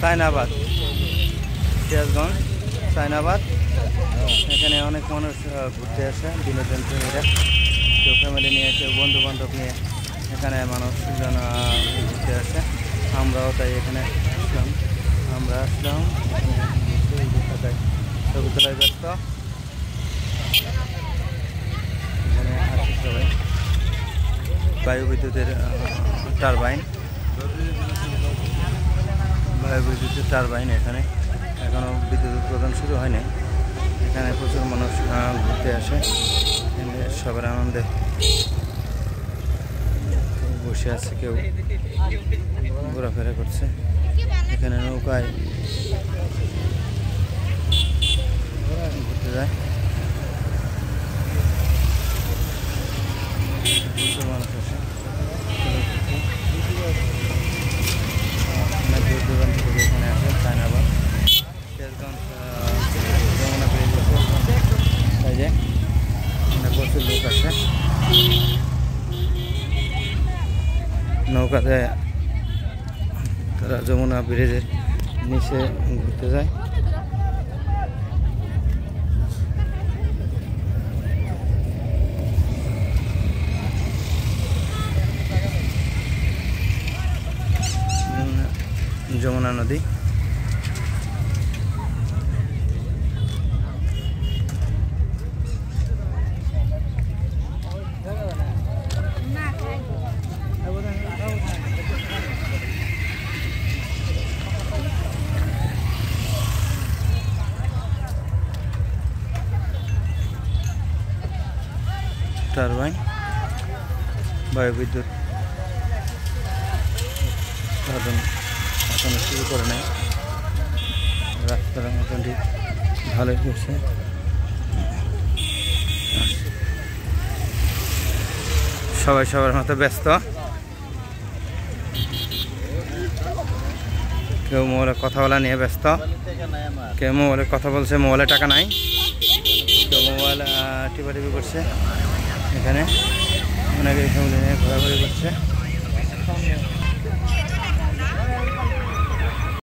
সাইনাবাদ, সিরাজগঞ্জ সাইনাবাদ। এখানে অনেক মানুষ ঘুরতে আসে, বিনোদন প্রেমীরা, কেউ ফ্যামিলি নিয়ে, কেউ বন্ধু বান্ধব নিয়ে এখানে মানুষজন ঘুরতে আসে। আমরাও তাই এখানে আসলাম। ছবি তোলায় ব্যস্ত। এখানে আছে সবাই। বায়ু বিদ্যুতের টারবাইন এখানে এখনও বিদ্যুৎ উৎপাদন শুরু হয়নি। এখানে প্রচুর মানুষ ঘুরতে আসে, সবার আনন্দে বসে আছে, কেউ ঘোরাফেরা করছে। এখানে নৌকায় ঘুরতে যায়, প্রচুর মানুষ আসে। দূর দূরান্ত থেকে এখানে আসে। সাইনাবাদ, সিরাজগঞ্জ, যমুনা ব্রিজ আছে, তাই যে প্রচুর লোক আসে। নৌকাতে তারা যমুনা ব্রিজের নিচে ঘুরতে যায়। যমুনা নদী। টারবাইন, বায়ুবিদ্যুৎ উৎপাদন এখনো শুরু করে নাই। রাস্তার মোটামুটি ভালোই করছে। সবাই সবার মতো ব্যস্ত, কেউ মোবাইলে কথা বলা নিয়ে ব্যস্ত, কেউ মোবাইলে কথা বলছে, মোবাইলে টাকা নাই, কেউ মোবাইল টিপাটিপি করছে। এখানে অনেকে ফ্যামিলি নিয়ে ঘোরাঘুরি করছে।